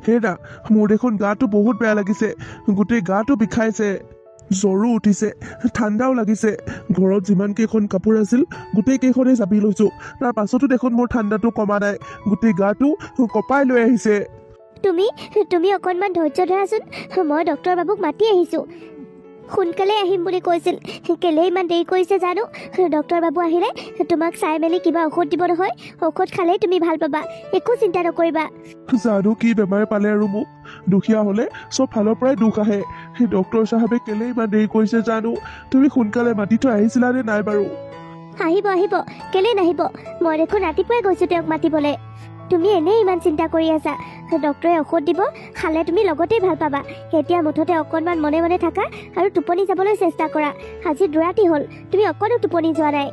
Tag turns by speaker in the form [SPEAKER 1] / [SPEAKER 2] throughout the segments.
[SPEAKER 1] হেৰা মোৰ দেখোন গাটো বহুত বেয়া লাগিছে গোটেই গাটো বিষাইছে জ্বৰো উঠিছে ঠাণ্ডাও লাগিছে ঘৰত যিমান কেইখন কাপোৰ আছিল গোটেই কেইখনেই জাপি লৈছো তাৰ পাছতো দেখোন মোৰ ঠাণ্ডাটো কমা নাই গোটেই গাটো কঁপাই লৈ আহিছে
[SPEAKER 2] তুমি তুমি অকণমান ধৈৰ্য ধৰাচোন মই ডক্টৰ বাবুক মাতি আহিছোঁ সোনকালে আহিম বুলি কৈছিল কেলে ইমান দেৰি কৰিছে জানো ডক্টৰ বাবু আহিলে তোমাক চাই মেলি কিবা ঔষধ দিব নহয় ঔষধ খালেই তুমি ভাল পাবা একো চিন্তা নকৰিবা
[SPEAKER 1] জানো কি বেমাৰ পালে আৰু মোক দুখীয়া হ'লে চব ফালৰ পৰাই দুখ আহে ডক্টৰ চাহাবে কেলে ইমান দেৰি কৰিছে জানো তুমি সোনকালে মাতি থৈ আহিছিলা নে নাই বাৰু
[SPEAKER 2] আহিব আহিব কেলে নাহিব মই দেখোন ৰাতিপুৱাই গৈছোঁ তেওঁক মাতিবলৈ তুমি এনেই ইমান চিন্তা কৰি আছা ডক্টৰে ঔষধ দিব খালে তুমি লগতেই ভাল পাবা এতিয়া মুঠতে অকণমান মনে মনে থাকা আৰু টোপনি যাবলৈ চেষ্টা কৰা আজি দুৰাতি হ'ল তুমি অকণো টোপনি যোৱা নাই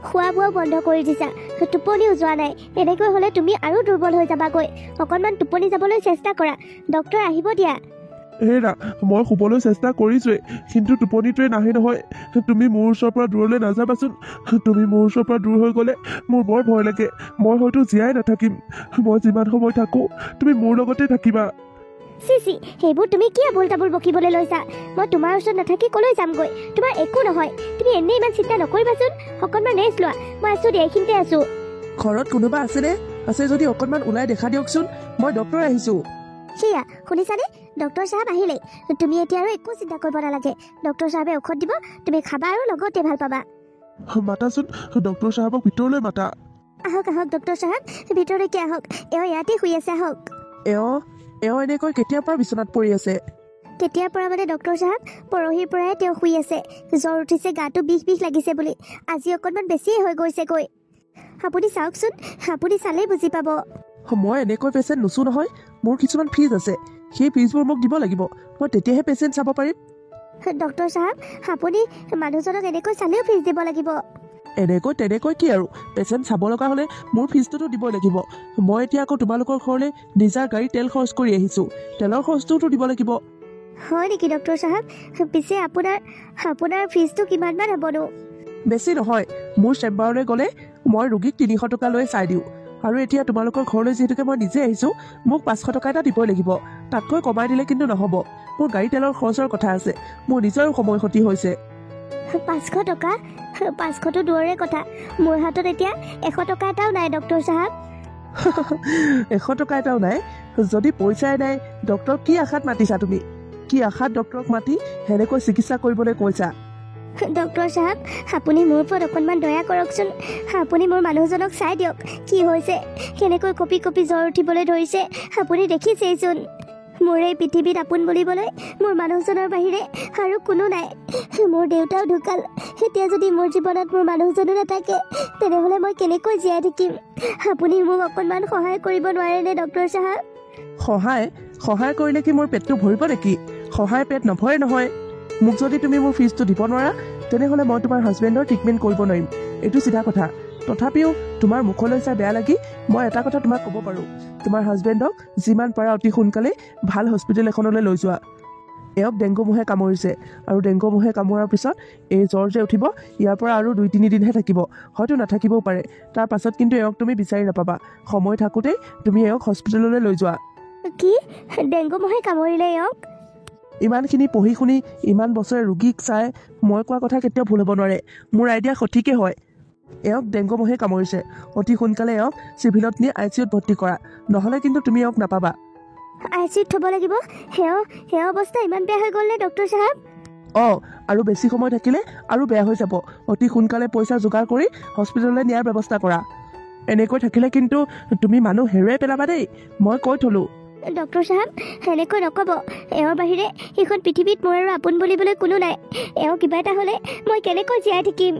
[SPEAKER 2] খোৱা বোৱাও বন্ধ কৰি দিছা টোপনিও যোৱা নাই এনেকৈ হ'লে তুমি আৰু দুৰ্বল হৈ যাবাগৈ অকণমান টোপনি যাবলৈ চেষ্টা কৰা ডক্টৰ আহিব দিয়া
[SPEAKER 1] হেৰা মই শুবলৈ চেষ্টা কৰিছোৱেই কিন্তু টোপনিটোৱে নাহে নহয় তুমি মোৰ ওচৰৰ পৰা দূৰলৈ নাযাবাচোন তুমি মোৰ ওচৰৰ পৰা দূৰ হৈ গ'লে মোৰ বৰ ভয় লাগে মই হয়তো জীয়াই নাথাকিম মই যিমান সময় থাকোঁ তুমি মোৰ লগতে থাকিবা
[SPEAKER 2] চি সেইবোৰ তুমি কি আবোল তাবোল বকিবলৈ লৈছা মই তোমাৰ ওচৰত নাথাকি ক'লৈ যামগৈ তোমাৰ একো নহয় তুমি এনেই ইমান চিন্তা নকৰিবাচোন অকণমান ৰেষ্ট লোৱা মই আছোঁ দিয়া এইখিনিতে আছোঁ
[SPEAKER 3] ঘৰত কোনোবা আছেনে আছে যদি অকণমান ওলাই দেখা দিয়কচোন মই ডক্টৰ আহিছোঁ
[SPEAKER 2] সেয়া শুনিছানে ডক্টৰ চাহাব আহিলেই তুমি এতিয়া আৰু একো চিন্তা কৰিব নালাগে ডক্টৰ চাহাবে ঔষধ দিব তুমি খাবা আৰু লগতে ভাল পাবা
[SPEAKER 1] মাতাচোন ডক্টৰ চাহাবক ভিতৰলৈ মাতা
[SPEAKER 2] আহক আহক ডক্টৰ চাহাব ভিতৰলৈকে আহক এওঁ ইয়াতে শুই আছে আহক
[SPEAKER 3] এওঁ এনেকৈ কেতিয়াৰ পৰা বিচনাত পৰি আছে
[SPEAKER 2] কেতিয়াৰ পৰা মানে ডক্টৰ চাহাব পৰহিৰ পৰাই তেওঁ শুই আছে জ্বৰ উঠিছে গাটো বিষ লাগিছে বুলি আজি অকণমান বেছিয়ে হৈ গৈছেগৈ আপুনি চাওকচোন আপুনি চালেই বুজি পাব
[SPEAKER 3] মই এনেকৈ পেচেণ্ট নুচো নহয় মোৰ কিছুমান ফিজ আছে সেই ফিজবোৰ মোক দিব লাগিব মই তেতিয়াহে পেচেণ্ট চাব পাৰিম
[SPEAKER 2] ডক্টৰ চাহাব আপুনি মানুহজনক এনেকৈ চালেও ফিজ দিব লাগিব
[SPEAKER 3] এনেকৈ তেনেকৈ কি আৰু পেচেণ্ট চাব লগা হ'লে মোৰ ফিজটোতো দিব লাগিব মই এতিয়া আকৌ তোমালোকৰ ঘৰলৈ নিজা গাড়ী তেল খৰচ কৰি আহিছোঁ তেলৰ খৰচটোতো দিব লাগিব
[SPEAKER 2] হয় নেকি ডক্টৰ চাহাব পিছে আপোনাৰ ফিজটো কিমানমান হ'বনো
[SPEAKER 3] বেছি নহয় মোৰ চেম্বাৰলৈ গ'লে মই ৰোগীক 300 টকা লৈ চাই দিওঁ আৰু এতিয়া তোমালোকৰ ঘৰলৈ যিহেতুকে মই নিজে আহিছোঁ মোক 500 টকা এটা দিবই লাগিব তাতকৈ কমাই দিলে কিন্তু নহ'ব মোৰ গাড়ী তেলৰ খৰচৰ কথা আছে মোৰ নিজৰো সময় ক্ষতি হৈছে
[SPEAKER 2] 500 টকা 500টো দূৰৰে কথা মোৰ হাতত এতিয়া 100 টকা এটাও নাই ডক্টৰ চাহাব
[SPEAKER 3] 100 টকা এটাও নাই যদি পইচাই নাই ডক্টৰক কি আশাত মাতিছা তুমি কি আশাত ডক্টৰক মাতি সেনেকৈ চিকিৎসা কৰিবলৈ কৈছা
[SPEAKER 2] ডক্টৰ চাহাব আপুনি মোৰ ওপৰত অকণমান দয়া কৰকচোন আপুনি মোৰ মানুহজনক চাই দিয়ক কি হৈছে কেনেকৈ কঁপি কঁপি জ্বৰ উঠিবলৈ ধৰিছে আপুনি দেখিছেইচোন মোৰ এই পৃথিৱীত আপোন বুলিবলৈ মোৰ মানুহজনৰ বাহিৰে আৰু কোনো নাই মোৰ দেউতাও ঢুকাল এতিয়া যদি মোৰ জীৱনত মোৰ মানুহজনো নাথাকে তেনেহ'লে মই কেনেকৈ জীয়াই থাকিম আপুনি মোক অকণমান সহায় কৰিব নোৱাৰেনে ডক্টৰ চাহাব
[SPEAKER 3] সহায় কৰিলে কি মোৰ পেটটো ভৰিব নেকি সহায় পেট নভৰে নহয় মোক যদি তুমি মোৰ ফিজটো দিব নোৱাৰা তেনেহ'লে মই তোমাৰ হাজবেণ্ডৰ ট্ৰিটমেণ্ট কৰিব নোৱাৰিম এইটো চিধা কথা তথাপিও তোমাৰ মুখলৈ চাই বেয়া লাগি মই এটা কথা তোমাক ক'ব পাৰোঁ তোমাৰ হাজবেণ্ডক যিমান পাৰা অতি সোনকালে ভাল হস্পিটেল এখনলৈ লৈ যোৱা এওঁক ডেংগু মহে কামুৰিছে আৰু ডেংগু মহে কামোৰাৰ পিছত এই জ্বৰ যে উঠিব ইয়াৰ পৰা আৰু 2-3 দিনহে থাকিব হয়তো নাথাকিবও পাৰে তাৰ পাছত কিন্তু এওঁক তুমি বিচাৰি নাপাবা সময় থাকোঁতেই তুমি এওঁক হস্পিটেললৈ লৈ যোৱা
[SPEAKER 2] কি ডেংগু মহে কামুৰিলে এওঁক
[SPEAKER 3] ইমানখিনি পঢ়ি শুনি ইমান বছৰে ৰোগীক চাই মই কোৱা কথা কেতিয়াও ভুল হ'ব নোৱাৰে মোৰ আইডিয়া সঠিকেই হয় এওঁক ডেংগু মহে কামুৰিছে অতি সোনকালে এওঁক চিভিলত নি ICUত ভৰ্তি কৰা নহ'লে কিন্তু তুমি এওঁক নাপাবা
[SPEAKER 2] ICUত থ'ব লাগিব সেয়া অৱস্থা ইমান বেয়া হৈ গ'লনে ডক্টৰ চাহাব
[SPEAKER 3] আৰু বেছি সময় থাকিলে আৰু বেয়া হৈ যাব অতি সোনকালে পইচা যোগাৰ কৰি হস্পিটেললৈ নিয়াৰ ব্যৱস্থা কৰা এনেকৈ থাকিলে কিন্তু তুমি মানুহ হেৰুৱাই পেলাবা দেই মই কৈ থ'লোঁ
[SPEAKER 2] ডক্টৰ চাহাব সেনেকৈ নক'ব এওঁৰ বাহিৰে এইখন পৃথিৱীত মোৰ আৰু আপোন বুলিবলৈ কোনো নাই এওঁ কিবা এটা হ'লে মই কেনেকৈ জীয়াই থাকিম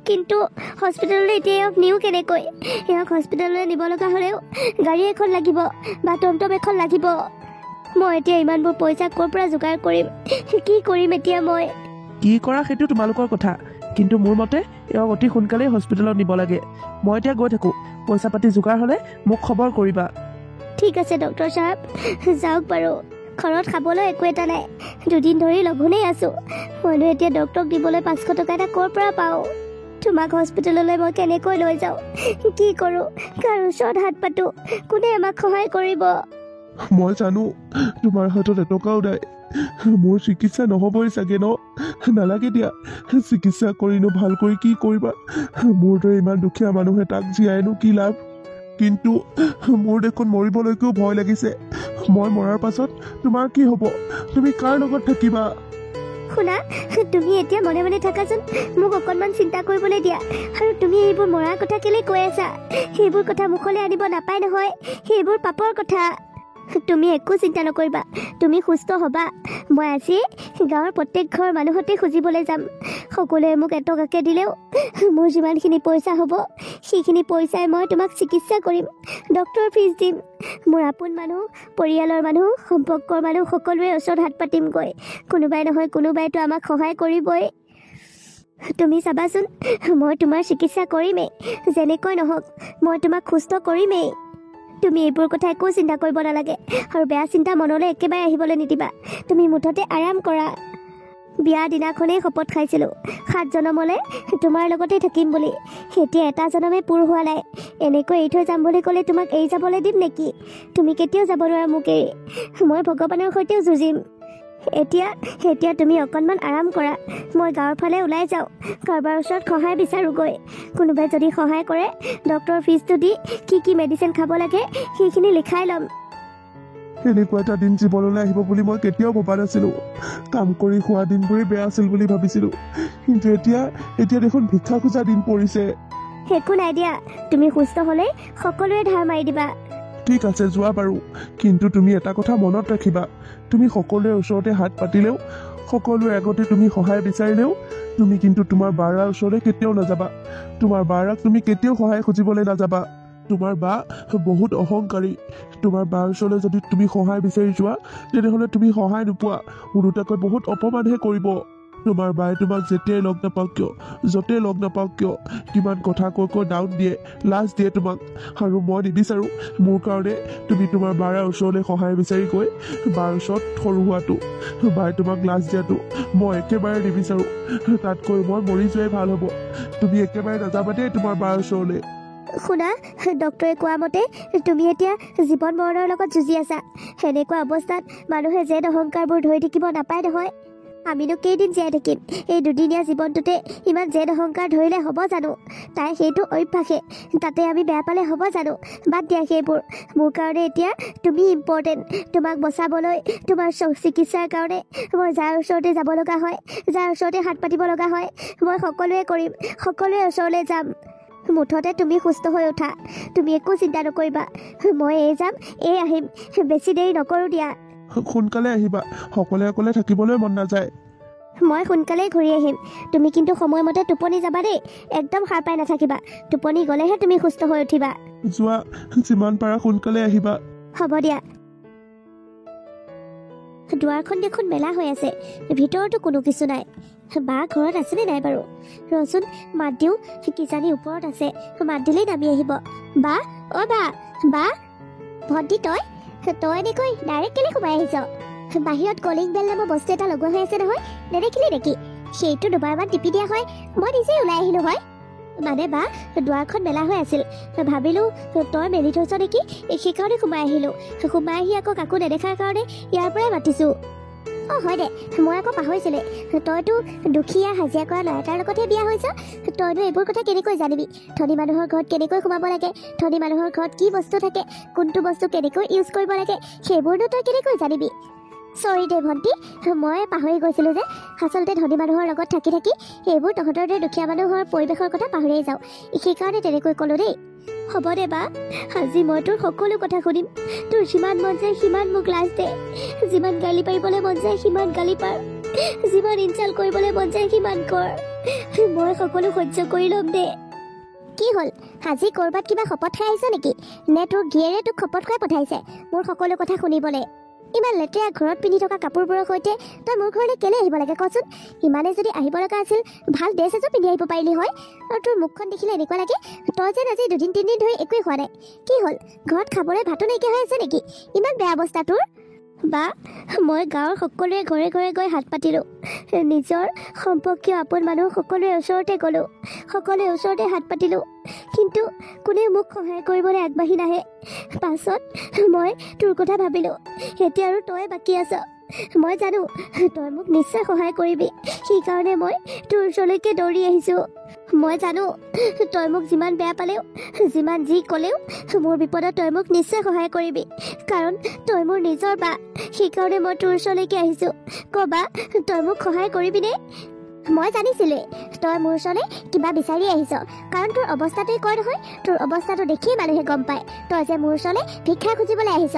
[SPEAKER 2] কিন্তু হস্পিটেললৈ এতিয়া এওঁক নিওঁ কেনেকৈ এওঁক হস্পিটেললৈ নিব লগা হ'লেও গাড়ী এখন লাগিব বা টমটম এখন লাগিব মই এতিয়া ইমানবোৰ পইচা ক'ৰ পৰা যোগাৰ কৰিম কি কৰিম এতিয়া মই
[SPEAKER 3] কি কৰা সেইটো তোমালোকৰ কথা কিন্তু মোৰ মতে এওঁক অতি সোনকালেই হস্পিটেলত নিব লাগে মই এতিয়া গৈ থাকোঁ পইচা পাতি যোগাৰ হ'লে মোক খবৰ কৰিবা
[SPEAKER 2] ঠিক আছে ডক্টৰ চাহাব যাওক বাৰু ঘৰত খাবলৈ একো এটা নাই 2 দিন ধৰি লঘোণেই আছোঁ মইনো এতিয়া ডক্টৰক দিবলৈ 500 টকা এটা ক'ৰ পৰা পাওঁ তোমাক হস্পিটেললৈ মই কেনেকৈ লৈ যাওঁ কি কৰোঁ কাৰ ওচৰত হাত পাতোঁ কোনে আমাক সহায় কৰিব
[SPEAKER 1] মই জানো তোমাৰ হাতত এটকাও নাই, মোৰ চিকিৎসা নহ'বই চাগে ন? নালাগে দিয়া, চিকিৎসা কৰিনো ভাল কৰি কি কৰিবা? মোৰ দৰে ইমান দুখীয়া মানুহে তাক জীয়াইনো কি লাভ? কিন্তু মোৰ দেখোন মৰিবলৈকেও ভয় লাগিছে। মই মৰাৰ পাছত তোমাৰ কি হ'ব? তুমি কাৰ লগত থাকিবা?
[SPEAKER 2] শুনা, তুমি এতিয়া মনে মনে থাকাচোন, মোক অকণমান চিন্তা কৰিবলৈ দিয়া। আৰু তুমি এইবোৰ মৰাৰ কথা কেলৈ কৈ আছা? সেইবোৰ কথা মুখলৈ আনিব নাপায় নহয়, সেইবোৰ পাপৰ কথা। তুমি একো চিন্তা নকৰিবা, তুমি সুস্থ হ'বা। মই আজি গাঁৱৰ প্ৰত্যেক ঘৰ মানুহতে খুজিবলৈ যাম। সকলোৱে মোক এটকাকে দিলেও মোৰ যিমানখিনি পইচা হ'ব সেইখিনি পইচাই মই তোমাক চিকিৎসা কৰিম, ডক্টৰ ফিজ দিম। মোৰ আপোন মানুহ, পৰিয়ালৰ মানুহ, সম্পৰ্কৰ মানুহ সকলোৰে ওচৰত হাত পাতিমগৈ। কোনোবাই নহয় কোনোবাইতো আমাক সহায় কৰিবই। তুমি চাবাচোন, মই তোমাৰ চিকিৎসা কৰিমেই, যেনেকৈ নহওক মই তোমাক সুস্থ কৰিমেই। তুমি এইবোৰ কথা একো চিন্তা কৰিব নালাগে, আৰু বেয়া চিন্তা মনলৈ একেবাৰে আহিবলৈ নিদিবা। তুমি মুঠতে আৰাম কৰা। বিয়া দিনাখনেই শপত খাইছিলোঁ 7 জনমলৈ তোমাৰ লগতে থাকিম বুলি। এতিয়া এটা জনমে পূৰ হোৱা নাই। এনেকৈ এৰি থৈ যাম বুলি ক'লে তোমাক এৰি যাবলৈ দিম নেকি? তুমি কেতিয়াও যাব নোৱাৰা মোক এৰি। মই ভগৱানৰ সৈতেও যুঁজিম। এতিয়া তুমি অকণমান আৰাম কৰা। মই গাঁৱৰ ফালে ওলাই যাওঁ, কাৰোবাৰ ওচৰত সহায় বিচাৰোঁগৈ। কোনোবাই যদি সহায় কৰে, ডক্টৰৰ ফিজটো দি কি মেডিচিন খাব লাগে সেইখিনি লিখাই ল'ম।
[SPEAKER 1] এনেকুৱা এটা দিন জীৱনলৈ আহিব বুলি মই কেতিয়াও ভবা নাছিলোঁ। কাম কৰি খোৱা দিনবোৰেই বেয়া আছিল বুলি ভাবিছিলোঁ, কিন্তু এতিয়া দেখোন ভিক্ষা খোজা দিন পৰিছে।
[SPEAKER 2] একো নাই দিয়া, তুমি সুস্থ হ'লে সকলোৱে ধাৰ মাৰি দিবা।
[SPEAKER 1] ঠিক আছে, যোৱা বাৰু, কিন্তু তুমি এটা কথা মনত ৰাখিবা, তুমি সকলোৰে ওচৰতে হাত পাতিলেও, সকলোৰে আগতে তুমি সহায় বিচাৰিলেও তুমি কিন্তু তোমাৰ বাৰ ওচৰলৈ কেতিয়াও নাযাবা। তোমাৰ বাক তুমি কেতিয়াও সহায় খুজিবলৈ নাযাবা। তোমাৰ বা বহুত অহংকাৰী। তোমাৰ বাৰ ওচৰলৈ যদি তুমি সহায় বিচাৰি যোৱা, তেনেহ'লে তুমি সহায় নোপোৱা, ওলোটাকৈ বহুত অপমানহে কৰিব। তোমাৰ বাই তোমাক যেতিয়াই লগ নাপাওক কিয়, য'তেই লগ নাপাওক কিয়, কিমান কথা কৈ ডাউন দিয়ে, লাজ দিয়ে তোমাক। আৰু মই নিবিচাৰোঁ মোৰ কাৰণে তুমি তোমাৰ বাৰ ওচৰলৈ সহায় বিচাৰি গৈ বাৰ ওচৰত সৰু হোৱাটো, বাই তোমাক লাজ দিয়াটো মই একেবাৰে নিবিচাৰোঁ। তাতকৈ মই মৰি যোৱাই ভাল হ'ব। তুমি একেবাৰে নাযাবা দেই তোমাৰ বাৰ ওচৰলৈ।
[SPEAKER 2] শুনা, ডক্টৰে কোৱা মতে তুমি এতিয়া জীৱন মৰণৰ লগত যুঁজি আছা। সেনেকুৱা অৱস্থাত মানুহে জেদ অহংকাৰবোৰ ধৰি থাকিব নাপায় নহয়। আমিনো কেইদিন জীয়াই থাকিম? এই দুদিনীয়া জীৱনটোতে ইমান জেদ অহংকাৰ ধৰিলে হ'ব জানো? তাই সেইটো অভ্যাসে, তাতে আমি বেয়া পালে হ'ব জানো? বাদ দিয়া সেইবোৰ। মোৰ কাৰণে এতিয়া তুমি ইম্পৰ্টেণ্ট। তোমাক বচাবলৈ, তোমাৰ চিকিৎসাৰ কাৰণে মই যাৰ ওচৰতে যাব লগা হয়, যাৰ ওচৰতে হাত পাতিব লগা হয়, মই সকলোৱে কৰিম, সকলোৰে ওচৰলৈ যাম। মুঠতে তুমি সুস্থ হৈ উঠা, তুমি একো চিন্তা নকৰিবা। মই এই যাম, এই আহিম, বেছি দেৰি নকৰোঁ দিয়া।
[SPEAKER 1] সোনকালে আহিবা, অকলে থাকিবলৈ মন নাযায়।
[SPEAKER 2] মই সোনকালেই ঘূৰি আহিম। তুমি কিন্তু সময়মতে টোপনি যাবা দেই, একদম সাৰ পাই নাথাকিবা। টোপনি গ'লেহে তুমি সুস্থ হৈ উঠিবা।
[SPEAKER 1] যোৱা, যিমান পাৰা সোনকালে আহিবা।
[SPEAKER 2] হ'ব দিয়া। দুৱাৰখন দেখোন মেলা হৈ আছে, ভিতৰতো কোনো কিছু নাই। বা ঘৰত আছেনে নাই বাৰু? ৰচোন মাত দিওঁ, কিজানি ওপৰত আছে। মাত দিলেই নামি আহিব। বা, অ' বা, ভণ্টি তই এনেকৈ ডাইৰেক্ট কেলৈ সোমাই আহিছ? বাহিৰত কলিং বেল নামৰ বস্তু এটা লগোৱা হৈ আছে নহয়, নেদেখিলি নেকি? সেইটো দুবাৰমান টিপি দিয়া হয়, মই নিজেই ওলাই আহিলোঁ হয়। মানে বা, দুৱাৰখন মেলা হৈ আছিল, ভাবিলোঁ তই মেলি থৈছ নেকি, সেইকাৰণে সোমাই আহিলোঁ। সোমাই আহি আকৌ কাকো নেদেখাৰ কাৰণে ইয়াৰ পৰাই মাতিছোঁ। অঁ হয় দে, মই আকৌ পাহৰিছিলোঁ, তইতো দুখীয়া হাজিৰা কৰা ল'ৰা এটাৰ লগতহে বিয়া হৈছ। তইনো এইবোৰ কথা কেনেকৈ জানিবি? ধনী মানুহৰ ঘৰত কেনেকৈ সোমাব লাগে, ধনী মানুহৰ ঘৰত কি বস্তু থাকে, কোনটো বস্তু কেনেকৈ ইউজ কৰিব লাগে, সেইবোৰনো তই কেনেকৈ জানিবি? চৰি দে ভণ্টি, মই পাহৰি গৈছিলোঁ যে আচলতে ধনী মানুহৰ লগত থাকি এইবোৰ তহঁতৰ দৰে দুখীয়া মানুহৰ পৰিৱেশৰ কথা পাহৰিয়ে যাওঁ। সেইকাৰণে তেনেকৈ ক'লোঁ দেই। হ'ব দে বা, আজি মই তোৰ সকলো কথা শুনিম। তোৰ যিমান মন যায় সিমান মোক লাজ দে, যিমান গালি পাৰিবলৈ মন যায় সিমান গালি পাৰ, যিমান ইনচাল্ট কৰিবলৈ মন যায় সিমান কৰ। মই সকলো সহ্য কৰি ল'ম দে। কি হ'ল, আজি ক'ৰবাত কিবা শপত খাই আহিছ নেকি? নে তোৰ গিয়েৰে তোক শপত খুৱাই পঠাইছে মোৰ সকলো কথা শুনিবলৈ? ইমান লেতেৰা ঘৰত পিন্ধি থকা কাপোৰবোৰৰ সৈতে তই মোৰ ঘৰলৈ কেলৈ আহিব লাগে কচোন? ইমানে যদি আহিব লগা আছিল ভাল ড্ৰেছ এযোৰ পিন্ধি আহিব পাৰিলি হয়। আৰু তোৰ মুখখন দেখিলে এনেকুৱা লাগে তই যেন আজি 2-3 দিন ধৰি একোৱেই খোৱা নাই। কি হ'ল, ঘৰত খাবলৈ ভাতো নাইকিয়া হৈ আছে নেকি? ইমান বেয়া অৱস্থা তোৰ। বা মই গাঁৱৰ সকলোৰে ঘৰে ঘৰে গৈ হাত পাতিলোঁ নিজৰ সম্পৰ্কীয় আপোন মানুহ সকলোৰে ওচৰতে গ'লোঁ সকলোৰে ওচৰতে হাত পাতিলোঁ কিন্তু কোনেও মোক সহায় কৰিবলৈ আগবাঢ়ি নাহে পাছত মই তোৰ কথা ভাবিলোঁ এতিয়া আৰু তই বাকী আছ মই জানো তই মোক নিশ্চয় সহায় কৰিবি সেইকাৰণে মই তোৰ ওচৰলৈকে দৌৰি আহিছোঁ মই জানো তই মোক যিমান বেয়া পালেও যিমান যি ক'লেও মোৰ বিপদত তই মোক নিশ্চয় সহায় কৰিবি কাৰণ তই মোৰ নিজৰ বা সেইকাৰণে মই তোৰ ওচৰলৈকে আহিছোঁ ক'বা তই মোক সহায় কৰিবিনে মই জানিছিলোঁৱে তই মোৰ ওচৰলৈ কিবা বিচাৰি আহিছ কাৰণ তোৰ অৱস্থাটোৱে কয় নহয় তোৰ অৱস্থাটো দেখিয়েই মানুহে গম পায় তই যে মোৰ ওচৰলৈ ভিক্ষা খুজিবলৈ আহিছ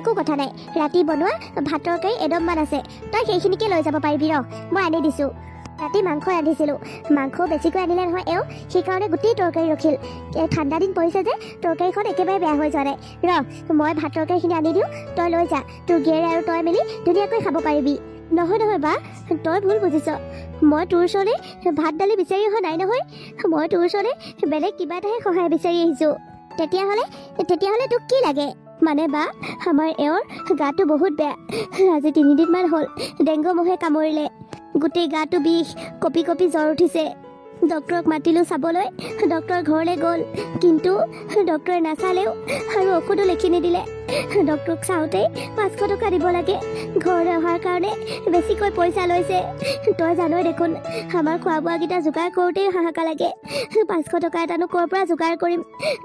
[SPEAKER 2] একো কথা নাই ৰাতি বনোৱা ভাত তৰকাৰী এডমমান আছে তই সেইখিনিকে লৈ যাব পাৰিবি ৰ মই আনি দিছোঁ ৰাতি মাংস ৰান্ধিছিলোঁ মাংসও বেছিকৈ আনিলে নহয় সেইকাৰণে গোটেই তৰকাৰী ৰখিল ঠাণ্ডা দিন পৰিছে যে তৰকাৰীখন একেবাৰে বেয়া হৈ যোৱা নাই মই ভাত তৰকাৰীখিনি আনি দিওঁ তই লৈ যা তোৰ গিয়েৰে আৰু তই মিলি ধুনীয়াকৈ খাব পাৰিবি নহয় বা তই ভুল বুজিছ মই তোৰ ওচৰলৈ ভাত দালি বিচাৰি অহা নাই নহয় মই তোৰ ওচৰলৈ বেলেগ কিবা এটাহে সহায় বিচাৰি আহিছোঁ তেতিয়াহ'লে তোক কি লাগে মানে বা আমাৰ এওঁৰ গাটো বহুত বেয়া আজি 3 দিনমান হ'ল ডেংগু মহে কামুৰিলে গোটেই গাটো বিষ কঁপি কঁপি জ্বৰ উঠিছে ডক্টৰক মাতিলোঁ চাবলৈ ডক্টৰ ঘৰলৈ গ'ল কিন্তু ডক্টৰে নাচালেও আৰু ঔষধো লিখি নিদিলে ডক্টৰক চাওঁতেই 500 টকা দিব লাগে ঘৰলৈ অহাৰ কাৰণে বেছিকৈ পইচা লৈছে তই জানই দেখোন আমাৰ খোৱা বোৱাকেইটা যোগাৰ কৰোঁতেই হাহাকাৰ লাগে 500 টকা এটানো ক'ৰ পৰা যোগাৰ কৰিম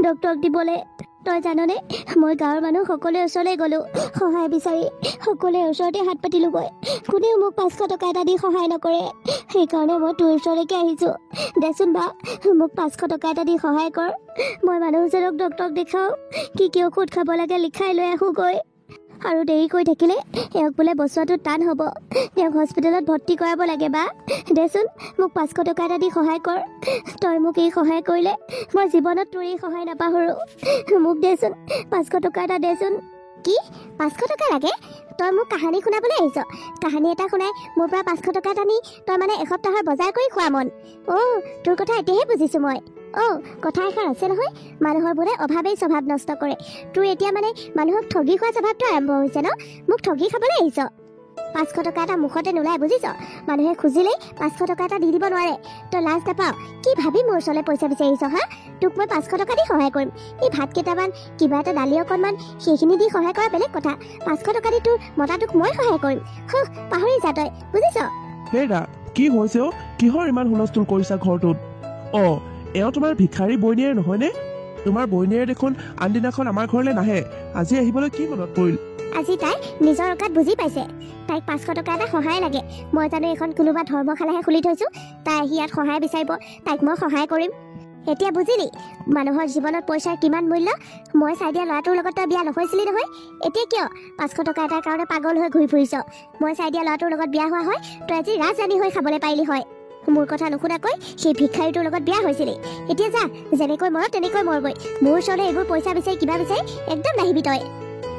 [SPEAKER 2] ডক্টৰক দিবলৈ তই জাননে মই গাঁৱৰ মানুহ সকলোৰে ওচৰলৈ গ'লোঁ সহায় বিচাৰি সকলোৰে ওচৰতে হাত পাতিলোঁগৈ কোনেও মোক 500 টকা এটা দি সহায় নকৰে সেইকাৰণে মই তোৰ ওচৰলৈকে আহিছোঁ দেচোন বা মোক 500 টকা এটা দি সহায় কৰ মই মানুহজনক ডক্টৰক দেখাওঁ কি ঔষধ খাব লাগে লিখাই লৈ আহোঁগৈ আৰু দেৰি কৰি থাকিলে এওঁক বোলে বচোৱাটো টান হ'ব তেওঁক হস্পিটেলত ভৰ্তি কৰাব লাগে বা দেচোন মোক 500 টকা এটা দি সহায় কৰ তই মোক এই সহায় কৰিলে মই জীৱনত তোৰ এই সহায় নাপাহৰোঁ মোক দেচোন 500 টকা এটা দেচোন কি 500 টকা লাগে তই মোক কাহানী শুনাবলৈ আহিছ কাহানী এটা শুনাই মোৰ পৰা 500 টকা এটা নি তই মানে এসপ্তাহৰ বজাৰ কৰি খোৱা মন তোৰ কথা এতিয়াহে বুজিছোঁ মই কথা এষাৰ আছে নহয় মানুহৰ বোলে অভাৱেই স্বভাৱ নষ্ট কৰে তোৰ এতিয়া মানে মানুহক ঠগি খোৱা স্বভাৱটো আৰম্ভ হৈছে ন মোক ঠগি খাবলৈ আহিছ 500 টকা এটা মুখতে নোলাই বুজিছ মানুহে খুজিলেই 500 টকা এটা দি দিব নোৱাৰে তই লাজ নাপাৱ কি ভাবি মোৰ ওচৰলৈ পইচা বিচাৰিছ হা তোক মই 500 টকা দি সহায় কৰিম এই ভাত কেইটামান কিবা এটা দালি অকণমান সেইখিনি দি সহায় কৰা বেলেগ কথা 500 টকা দি তোৰ মতাটোক মই সহায় কৰিম পাহৰি যা তই বুজিছ
[SPEAKER 3] হেৰা কি হৈছে কিহৰ ইমান হুলস্থুল কৰিছা ঘৰটোত এওঁ তোমাৰ ভিক্ষাৰী বৈনীয়ে নহয়নে তোমাৰ বৈনীয়ে দেখোন আনদিনাখন আমাৰ ঘৰলৈ নাহে আজি আহিবলৈ কি মনত পৰিল
[SPEAKER 2] আজি তাই নিজৰ অকাত বুজি পাইছে তাইক 500 টকা এটা সহায় লাগে মই জানো এখন কোনোবা ধৰ্মশালাহে খুলি থৈছোঁ তাই আহি ইয়াত সহায় বিচাৰিব তাইক মই সহায় কৰিম এতিয়া বুজিলি মানুহৰ জীৱনত পইচাৰ কিমান মূল্য মই চাই দিয়া ল'ৰাটোৰ লগত তই বিয়া নহৈছিলি নহয় এতিয়া কিয় 500 টকা এটাৰ কাৰণে পাগল হৈ ঘূৰি ফুৰিছ মই চাই দিয়া ল'ৰাটোৰ লগত বিয়া হোৱা হয় তই আজি ৰাজৰাণী হৈ খাবলৈ পাৰিলি হয় মোৰ কথা নুশুনাকৈ সেই ভিক্ষাৰীটোৰ লগত বিয়া হৈছিলি এতিয়া যা যেনেকৈ মৰ তেনেকৈ মৰগৈ মোৰ ওচৰলৈ এইবোৰ পইচা বিচাৰি কিবা বিচাৰি একদম নাহিবি তই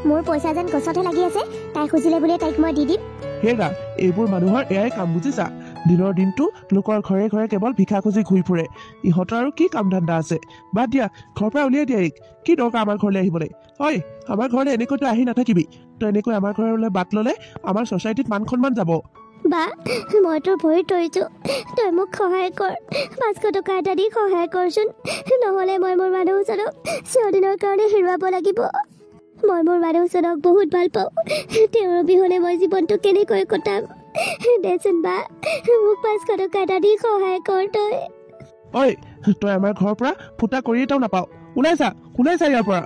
[SPEAKER 2] মোৰ পইচা যেন গছতহে লাগি আছে তাই খুজিলে বুলিয়ে তাইক মই দি দিম
[SPEAKER 3] হেৰা এইবোৰ মানুহৰ এয়াই কাম বুজিছা দিনৰ দিনটো লোকৰ ঘৰে ঘৰে কেৱল ভিক্ষা খুজি ঘূৰি ফুৰে ইহঁতৰ আৰু কি কাম ধান্দা আছে বাদ দিয়া ঘৰৰ পৰা উলিয়াই দিয়া কি দৰকাৰ আমাৰ ঘৰলৈ আহিবলৈ হয় আমাৰ ঘৰলৈ এনেকৈতো আহি নাথাকিবি তই এনেকৈ আমাৰ ঘৰলৈ বাট ল'লে আমাৰ ছ'চাইটিত মান সন্মান যাব
[SPEAKER 2] বা মই তোৰ ভৰিত ধৰিছোঁ তই মোক সহায় কৰ 500 টকা এটা দি সহায় কৰচোন নহ'লে মই মোৰ মানুহজনক চিৰদিনৰ কাৰণে হেৰুৱাব লাগিব মই মোৰ মানুহজনক বহুত ভাল পাওঁ তেওঁৰ অবিহনে মই জীৱনটো কেনেকৈ কটাম দেচোন বা মোক 500 টকা এটা দি সহায় কৰ
[SPEAKER 3] তই আমাৰ ঘৰৰ পৰা ফুটা কৰি এটাও নাপাওঁ ওলাই যা ইয়াৰ পৰা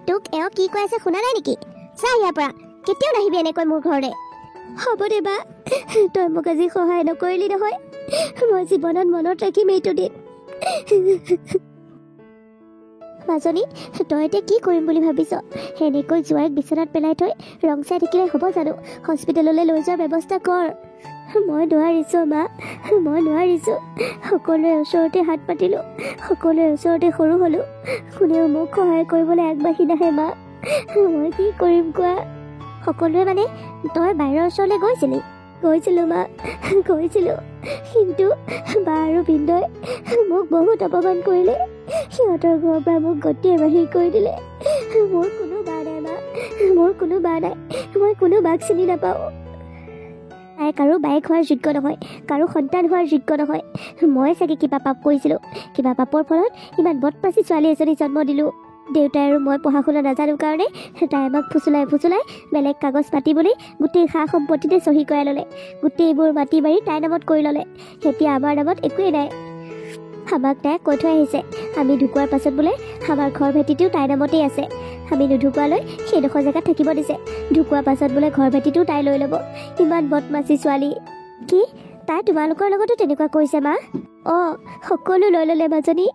[SPEAKER 2] তোক এওঁ কি কৈ আছে শুনা নাই নেকি চা ইয়াৰ পৰা কেতিয়াও নাহিবি এনেকৈ মোৰ ঘৰলৈ হ'ব দে বা তই মোক আজি সহায় নকৰিলি নহয় মই জীৱনত মনত ৰাখিম এইটো দিন মাজনী তই এতিয়া কি কৰিম বুলি ভাবিছ সেনেকৈ জোৱাইক বিচনাত পেলাই থৈ ৰং চাই থাকিলে হ'ব জানো হস্পিটেললৈ লৈ যোৱাৰ ব্যৱস্থা কৰ মই নোৱাৰিছোঁ মা মই নোৱাৰিছোঁ সকলোৰে ওচৰতে হাত পাতিলোঁ সকলোৰে ওচৰতে সৰু হ'লোঁ কোনেও মোক সহায় কৰিবলৈ আগবাঢ়ি নাহে মা মই কি কৰিম কোৱা সকলোৱে মানে তই বাহিৰৰ ওচৰলৈ গৈছিলোঁ মা গৈছিলোঁ কিন্তু বা আৰু ভিন্দই মোক বহুত অপমান কৰিলে সিহঁতৰ ঘৰৰ পৰা মোক গতিয়ে বাহিৰ কৰি দিলে মোৰ কোনো বা নাই মা মোৰ কোনো বা নাই মই কোনো মাক চিনি নাপাওঁ। তাই কাৰো বায়েক হোৱাৰ যোগ্য নহয়, কাৰো সন্তান হোৱাৰ যোগ্য নহয়। মই চাগে কিবা পাপ কৰিছিলোঁ, কিবা পাপৰ ফলত ইমান বদমাচি ছোৱালী এজনী জন্ম দিলোঁ। দেউতাই আৰু মই পঢ়া শুনা নাজানো কাৰণে তাই আমাক ফুচুলাই বেলেগ কাগজ পাতিবলৈ গোটেই সা সম্পত্তিতে চহী কৰাই ল'লে। গোটেইবোৰ মাটি বাৰী তাইৰ নামত কৰি ল'লে। এতিয়া আমাৰ নামত একোৱেই নাই। আমাক তাই কৈ থৈ আহিছে, আমি ঢুকোৱাৰ পাছত বোলে আমাৰ ঘৰ ভেটিটোও তাইৰ নামতেই আছে। আমি নুঢুকোৱালৈ সেইডোখৰ জেগাত থাকিব দিছে। ঢুকোৱাৰ পাছত বোলে ঘৰ ভেটিটোও তাই লৈ ল'ব। ইমান বদমাচি ছোৱালী। কি তাই তোমালোকৰ লগতো তেনেকুৱা কৰিছে মা? অঁ, সকলো লৈ ল'লে মাজনী।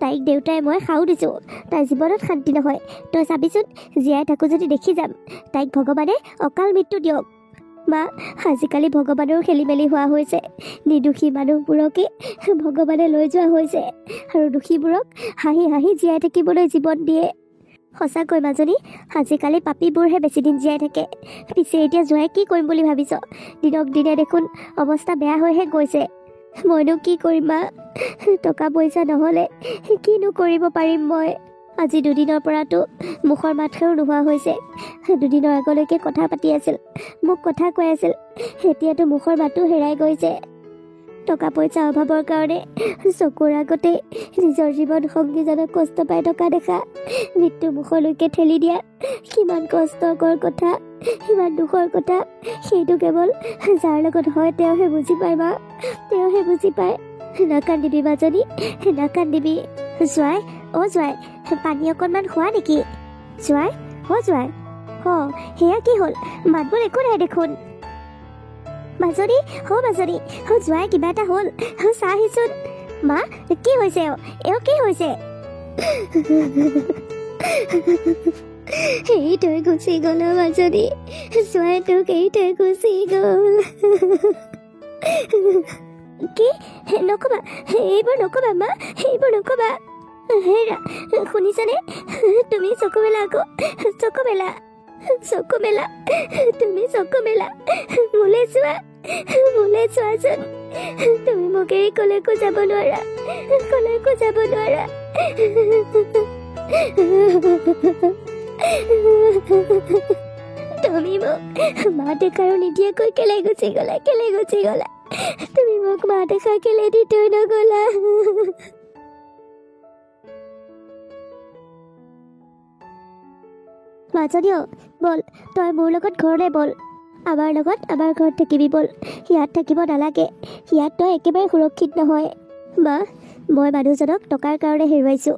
[SPEAKER 2] তাইক দেউতাই মই সাও দিছোঁ, তাই জীৱনত শান্তি নহয়। তই চাবিচোন, জীয়াই থাকোঁ যদি দেখি যাম। তাইক ভগৱানে অকাল মৃত্যু দিয়ক। মা, আজিকালি ভগৱানৰ খেলি মেলি হোৱা হৈছে। নিৰ্দোষী মানুহবোৰকে ভগৱানে লৈ যোৱা হৈছে আৰু দোষীবোৰক হাঁহি হাঁহি জীয়াই থাকিবলৈ জীৱন দিয়ে। সঁচাকৈ মাজনী, আজিকালি পাপীবোৰহে বেছি দিন জীয়াই থাকে। পিছে এতিয়া জোঁৱাই কি কৰিম বুলি ভাবিছ? দিনক দিনে দেখোন অৱস্থা বেয়া হৈহে গৈছে। মইনো কি কৰিম মা? টকা পইচা নহ'লে কিনো কৰিব পাৰিম মই? আজি দুদিনৰ পৰাতো মুখৰ মাতষাৰো নোহোৱা হৈছে। দুদিনৰ আগলৈকে কথা পাতি আছিল, মোক কথা কৈ আছিল। এতিয়াতো মুখৰ মাতো হেৰাই গৈছে। টকা পইচা অভাৱৰ কাৰণে চকুৰ আগতে নিজৰ জীৱন সংগীজনক কষ্ট পাই থকা দেখা, মৃত্যু মুখলৈকে ঠেলি দিয়া, কিমান কষ্টকৰ কথা, ইমান দুখৰ কথা। সেইটো কেৱল যাৰ লগত হয় তেওঁহে বুজি পায় মা, তেওঁহে বুজি পায়। নাকান্দিবি মাজনী, নাকান্দিবি। জোঁৱাই, অ' জোঁৱাই, পানী অকণমান খোৱা নেকি? জোঁৱাই, অ' জোঁৱাই। অঁ, সেয়া কি হ'ল? মাতবোৰ একো নাই দেখোন। মাজনী, অ' মাজনী, অ' জোঁৱাই কিবা এটা হ'ল, চাহ আহিচোন। মা, কি হৈছে? এওঁ কি হৈছে? এই তই গুচি গ'ল মাজনী, জোঁৱাই তোক এই তই গুচি গ'ল। কি? নক'বা, এইবোৰ নক'বা মা, এইবোৰ নক'বা। হেৰা, শুনিছানে? তুমি চকু মেলা আকৌ, চকু মেলা, চকু মেলা, তুমি চকু মেলা। মোলৈ চোৱা, মোলৈ চোৱাচোন। তুমি মোক এৰি কলৈকো যাব নোৱাৰা, কলৈকো যাব নোৱাৰা। তুমি মোক মাত এষাৰো নিদিয়াকৈ কেলে গুচি গ'লা, কেলে গুচি গ'লা? তুমি মোক মাত এষাৰ কেলে দি থৈ নগ'লা? মাজনী, বল তই মোৰ লগত ঘৰলৈ বল। আমাৰ লগত আমাৰ ঘৰত থাকিবি বল। ইয়াত থাকিব নালাগে, ইয়াত তই একেবাৰে সুৰক্ষিত নহয়। মা, মই মানুহজনক টকাৰ কাৰণে হেৰুৱাইছোঁ।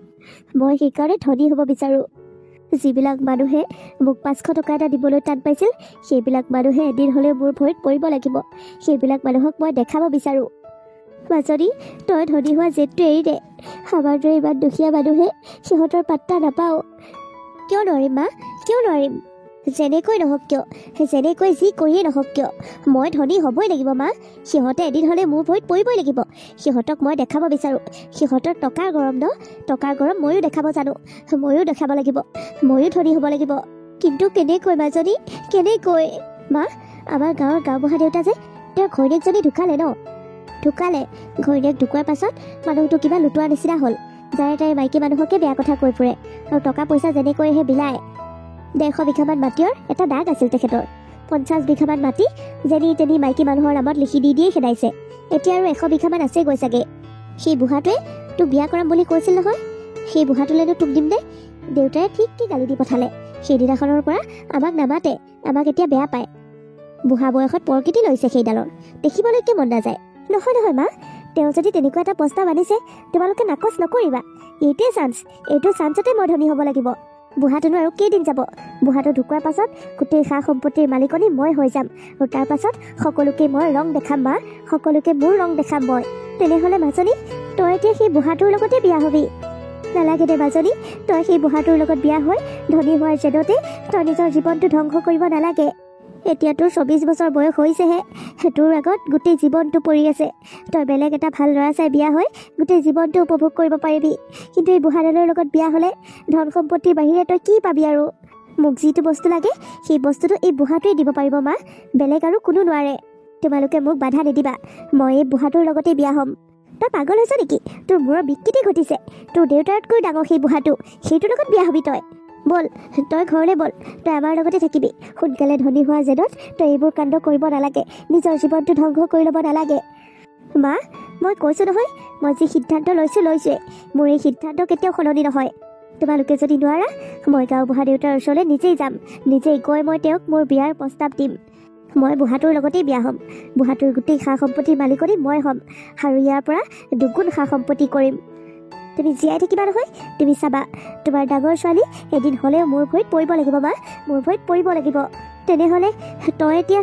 [SPEAKER 2] মই সেইকাৰণে ধনী হ'ব বিচাৰোঁ। যিবিলাক মানুহে মোক 500 টকা এটা দিবলৈ টান পাইছিল, সেইবিলাক মানুহে এদিন হ'লেও মোৰ ভৰিত পৰিব লাগিব। সেইবিলাক মানুহক মই দেখাব বিচাৰোঁ। মাজনী, তই ধনী হোৱা জেদটো এৰি দে। আমাৰ দৰে ইমান দুখীয়া মানুহে সিহঁতৰ পাত্তা নাপাওঁ। কিয় নোৱাৰিম মা, কিয় নোৱাৰিম? যেনেকৈ নহওক কিয়, যেনেকৈ যি কৰিয়ে নহওক কিয়, মই ধনী হ'বই লাগিব মা। সিহঁতে এদিন হ'লে মোৰ ভৰিত পৰিবই লাগিব। সিহঁতক মই দেখাব বিচাৰোঁ। সিহঁতৰ টকাৰ গৰম ন, টকাৰ গৰম ময়ো দেখাব জানো। ময়ো দেখাব লাগিব, ময়ো ধনী হ'ব লাগিব। কিন্তু কেনেকৈ মাজনী, কেনেকৈ? মা, আমাৰ গাঁৱৰ গাঁওবুঢ়া দেউতা যে, তেওঁৰ ঘৈণীয়েকজনী ঢুকালে ন? ঢুকালে। ঘৈণীয়েক ঢুকোৱাৰ পাছত মানুহটো কিবা লুটোৱা নিচিনা হ'ল। যাৰে তাৰে মাইকী মানুহকে বেয়া কথা কৈ ফুৰে আৰু টকা পইচা যেনেকৈহে বিলায়। 150 বিঘামান মাটিৰ এটা দাগ আছিল তেখেতৰ। 50 বিঘামান মাটি যেনি তেনি মাইকী মানুহৰ নামত লিখি দি দিয়ে খেদাইছে। এতিয়া আৰু 100 বিঘামান আছে গৈ চাগে। সেই বুঢ়াটোৱে তোক বিয়া কৰাম বুলি কৈছিল নহয়, সেই বুঢ়াটোলৈনো তোক দিম দে। দেউতাই ঠিক কি গালি দি পঠালে। সেইদিনাখনৰ পৰা আমাক নামাতে, আমাক এতিয়া বেয়া পায়। বুঢ়া বয়সত প্ৰকৃতি লৈছে সেইডালৰ, দেখিবলৈকে মন নাযায়। নহয় নহয় মা, তেওঁ যদি তেনেকুৱা এটা প্ৰস্তাৱ আনিছে, তোমালোকে নাকচ নকৰিবা। এইটোৱে চান্স, এইটো চান্সতে মই ধনী হ'ব লাগিব। বুঢ়াটোনো আৰু কেইদিন যাব? বুঢ়াটো ঢুকোৱাৰ পাছত গোটেই সা সম্পত্তিৰ মালিকনী মই হৈ যাম আৰু তাৰ পাছত সকলোকে মই ৰং দেখাম মা, সকলোকে মোৰ ৰং দেখাম মই। তেনেহ'লে মাজনী, তই এতিয়া সেই বুঢ়াটোৰ লগতে বিয়া হবি। নালাগে দে মাজনী, তই সেই বুঢ়াটোৰ লগত বিয়া হৈ ধনী হোৱাৰ জেদতে তই নিজৰ জীৱনটো ধ্বংস কৰিব নালাগে। এতিয়া তোৰ 24 বছৰ বয়স হৈছেহে, তোৰ আগত গোটেই জীৱনটো পৰি আছে। তই বেলেগ এটা ভাল ল'ৰা চাই বিয়া হৈ গোটেই জীৱনটো উপভোগ কৰিব পাৰিবি। কিন্তু এই বুঢ়াডালৰ লগত বিয়া হ'লে ধন সম্পত্তিৰ বাহিৰে তই কি পাবি আৰু? মোক যিটো বস্তু লাগে সেই বস্তুটো এই বুঢ়াটোৱে দিব পাৰিব মা, বেলেগ আৰু কোনো নোৱাৰে। তোমালোকে মোক বাধা নিদিবা, মই এই বুঢ়াটোৰ লগতেই বিয়া হ'ম। তই পাগল হৈছ নেকি? তোৰ মূৰৰ বিকৃতি ঘটিছে। তোৰ দেউতাতকৈ ডাঙৰ সেই বুঢ়াটো, সেইটোৰ লগত বিয়া হবি তই? বল, তই ঘৰলৈ বল, তই আমাৰ লগতে থাকিবি। সোনকালে ধনী হোৱা জেদত তই এইবোৰ কাণ্ড কৰিব নালাগে, নিজৰ জীৱনটো ধ্বংস কৰি ল'ব নালাগে। মা, মই কৈছোঁ নহয়, মই যি সিদ্ধান্ত লৈছোঁৱেই। মোৰ এই সিদ্ধান্ত কেতিয়াও সলনি নহয়। তোমালোকে যদি নোৱাৰা, মই গাঁওবুঢ়া দেউতাৰ ওচৰলৈ নিজেই যাম। নিজেই গৈ মই তেওঁক মোৰ বিয়াৰ প্ৰস্তাৱ দিম। মই বুঢ়াটোৰ লগতেই বিয়া হ'ম। বুঢ়াটোৰ গোটেই সা সম্পত্তিৰ মালিকনী মই হ'ম, আৰু ইয়াৰ পৰা দুগুণ সা সম্পত্তি কৰিম। তুমি জীয়াই থাকিবা নহয়, তুমি চাবা, তোমাৰ ডাঙৰ ছোৱালী এদিন হ'লেও মোৰ ভৰিত পৰিব লাগিব। মা, মোৰ ভৰিত পৰিব লাগিব। তেনেহ'লে তই এতিয়া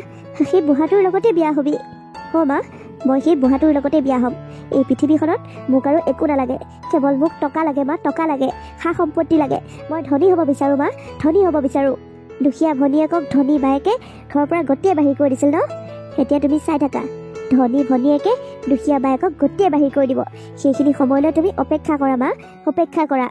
[SPEAKER 2] সেই বুঢ়াটোৰ লগতে বিয়া হ'বি। মা, মই সেই বুঢ়াটোৰ লগতে বিয়া হ'ম। এই পৃথিৱীখনত মোক আৰু একো নালাগে, কেৱল মোক টকা লাগে। মা, টকা লাগে, সা সম্পত্তি লাগে। মই ধনী হ'ব বিচাৰোঁ। মা, ধনী হ'ব বিচাৰোঁ। দুখীয়া ভনীয়েকক ধনী বায়েকে ঘৰৰ পৰা গোটেই বাহিৰ কৰি দিছিল ন? এতিয়া তুমি চাই থাকা, ধনী ভনীয়েকে দুখীয়া বায়েকক গোটেই বাহিৰ কৰি দিব। সেইখিনি সময়লৈ তুমি অপেক্ষা কৰা। মা, অপেক্ষা কৰা।